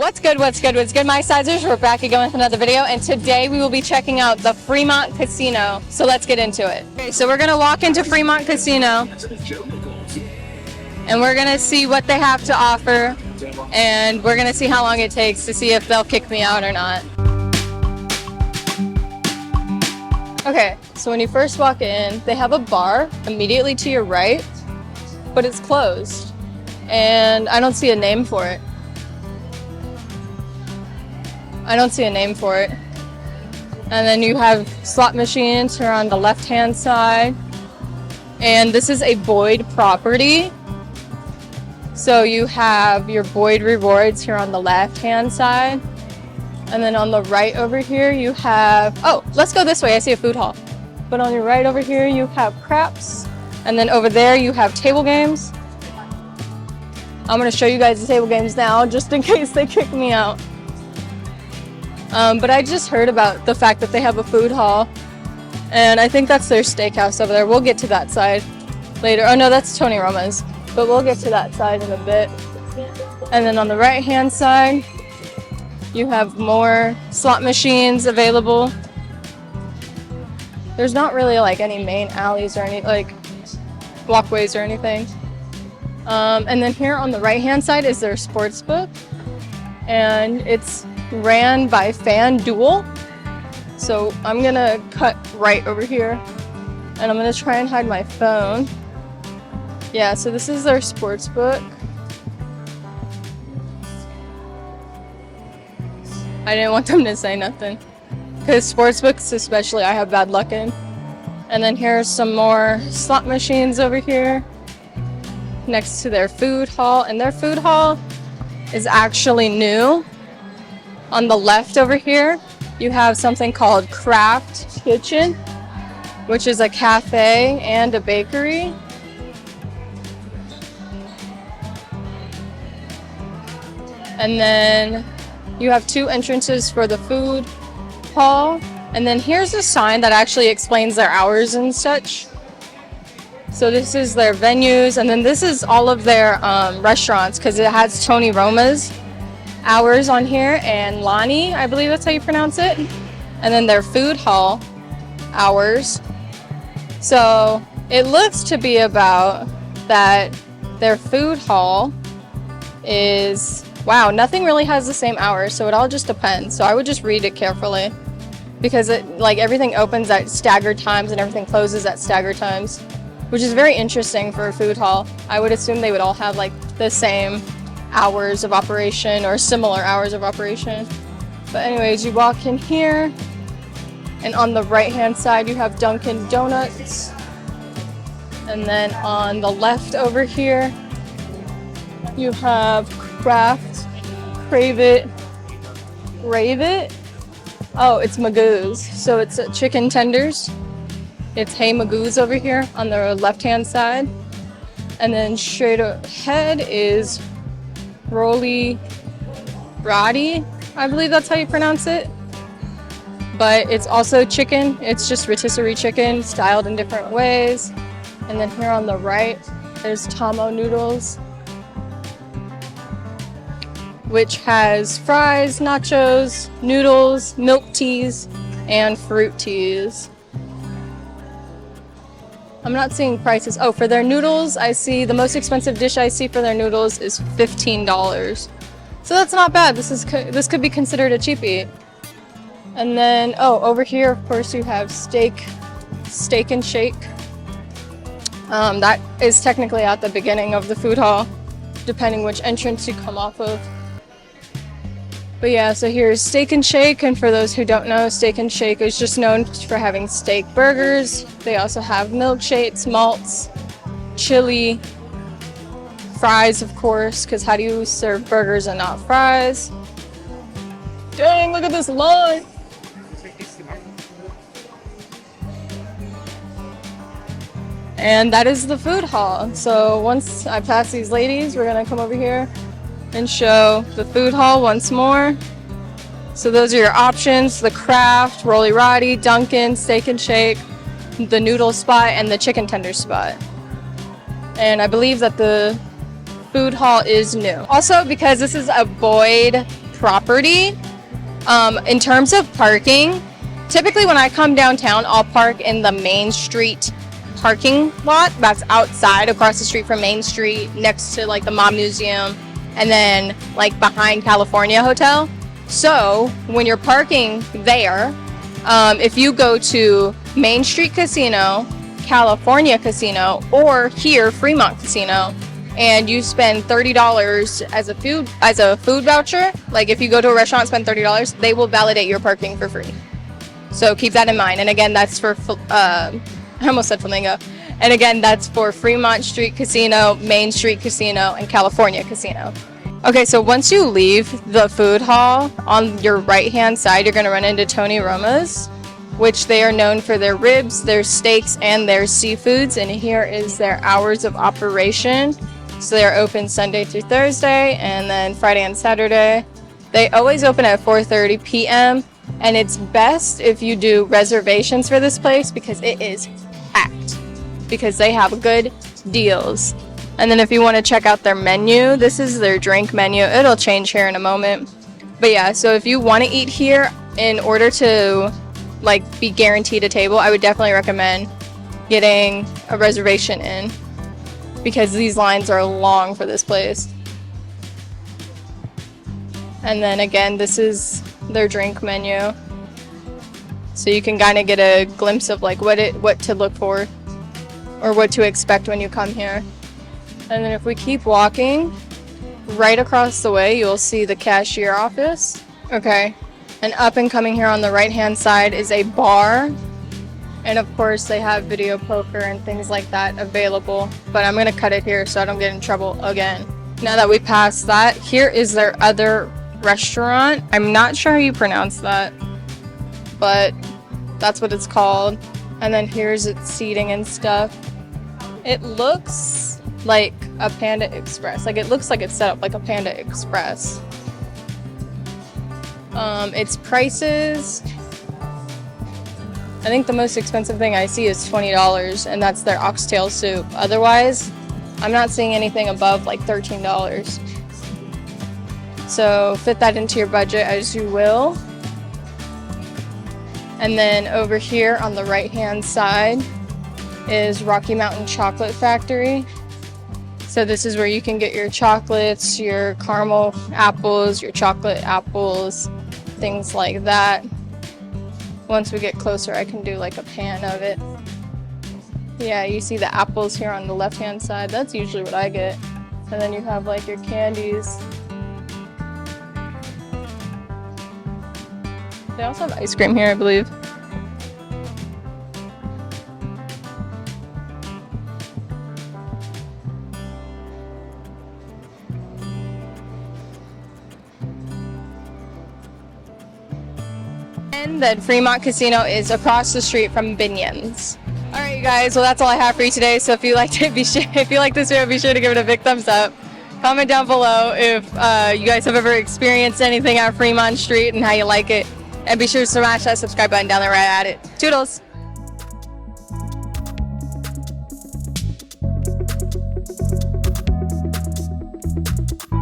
What's good? My sizers, we're back again with another video, and today we will be checking out the Fremont Casino. So let's get into it. Okay, so we're gonna walk into Fremont Casino and we're gonna see what they have to offer, and we're gonna see how long it takes to see if they'll kick me out or not. Okay, so when you first walk in, they have a bar immediately to your right, but it's closed and I don't see a name for it. And then you have slot machines here on the left-hand side. And this is a Boyd property. So you have your Boyd rewards here on the left-hand side. And then on the right over here you have, oh, let's go this way, I see a food hall. But on your right over here you have craps. And then over there you have table games. I'm gonna show you guys the table games now, just in case they kick me out. But I just heard about the fact that they have a food hall, and I think that's their steakhouse over there. We'll get to that side later. Oh no, that's Tony Roma's, but we'll get to that side in a bit. And then on the right hand side, you have more slot machines available. There's not really like any main alleys or any like walkways or anything. And then here on the right hand side is their sports book, and it's ran by FanDuel. So I'm gonna cut right over here and I'm gonna try and hide my phone. Yeah, so this is their sports book. I didn't want them to say nothing, because sports books especially I have bad luck in. And then here's some more slot machines over here next to their food hall, and their food hall is actually new. On the left over here, you have something called Craft Kitchen, which is a cafe and a bakery. And then you have two entrances for the food hall. And then here's a sign that actually explains their hours and such. So this is their venues, and then this is all of their restaurants, because it has Tony Roma's hours on here, and Lonnie, I believe that's how you pronounce it. And then their food hall hours. So it looks to be about that their food hall is, wow, nothing really has the same hours, so it all just depends. So I would just read it carefully, because it, like, everything opens at staggered times and everything closes at staggered times, which is very interesting for a food hall. I would assume they would all have like the same hours of operation or similar hours of operation. But anyways, you walk in here, and on the right hand side you have Dunkin' Donuts, and then on the left over here you have Crave It. Oh, it's Magoo's, so it's chicken tenders. It's Hey Magoo's over here on the left hand side, and then straight ahead is Rolly Roddy, I believe that's how you pronounce it. But it's also chicken. It's just rotisserie chicken styled in different ways. And then here on the right, there's Tomo Noodles, which has fries, nachos, noodles, milk teas, and fruit teas. I'm not seeing prices. Oh, for their noodles, I see the most expensive dish I see for their noodles is $15. So that's not bad. This could be considered a cheapie. And then, oh, over here, of course, you have Steak and Shake. That is technically at the beginning of the food hall, depending which entrance you come off of. But yeah, so here's Steak and Shake, and for those who don't know, Steak and Shake is just known for having steak burgers. They also have milkshakes, malts, chili, fries, of course, because how do you serve burgers and not fries? Dang, look at this line! And that is the food hall. So once I pass these ladies, we're gonna come over here and show the food hall once more. So those are your options: the Kraft, Rolly Roddy, Dunkin', Steak and Shake, the noodle spot, and the chicken tender spot. And I believe that the food hall is new. Also, because this is a Boyd property. In terms of parking, typically when I come downtown, I'll park in the Main Street parking lot that's outside across the street from Main Street next to like the Mob Museum and then like behind California Hotel. So when you're parking there, if you go to Main Street Casino, California Casino, or here Fremont Casino, and you spend $30 as a food voucher, like if you go to a restaurant and spend $30, they will validate your parking for free. So keep that in mind. And again, that's for I almost said Flamingo. And again, that's for Fremont Street Casino, Main Street Casino, and California Casino. Okay, so once you leave the food hall, on your right-hand side, you're going to run into Tony Roma's, which they are known for their ribs, their steaks, and their seafoods. And here is their hours of operation. So they're open Sunday through Thursday, and then Friday and Saturday. They always open at 4:30 p.m. And it's best if you do reservations for this place because it is packed, because they have good deals. And then if you want to check out their menu, this is their drink menu. It'll change here in a moment. But yeah, so if you want to eat here, in order to like be guaranteed a table, I would definitely recommend getting a reservation in because these lines are long for this place. And then again, this is their drink menu. So you can kind of get a glimpse of like what to look for or what to expect when you come here. And then if we keep walking, right across the way, you'll see the cashier office. Okay. And up and coming here on the right-hand side is a bar. And of course, they have video poker and things like that available. But I'm going to cut it here so I don't get in trouble again. Now that we passed that, here is their other restaurant. I'm not sure how you pronounce that, but that's what it's called. And then here's its seating and stuff. It looks like a Panda Express. Like it looks like it's set up like a Panda Express. Its prices, I think the most expensive thing I see is $20, and that's their oxtail soup. Otherwise, I'm not seeing anything above like $13. So fit that into your budget as you will. And then over here on the right-hand side is Rocky Mountain Chocolate Factory. So this is where you can get your chocolates, your caramel apples, your chocolate apples, things like that. Once we get closer, I can do like a pan of it. Yeah, you see the apples here on the left-hand side. That's usually what I get. And then you have like your candies. They also have ice cream here, I believe. And then Fremont Casino is across the street from Binion's. All right, you guys. Well, that's all I have for you today. So if you liked it, if you like this video, be sure to give it a big thumbs up. Comment down below if you guys have ever experienced anything at Fremont Street and how you like it. And be sure to smash that subscribe button down there right at it. Toodles!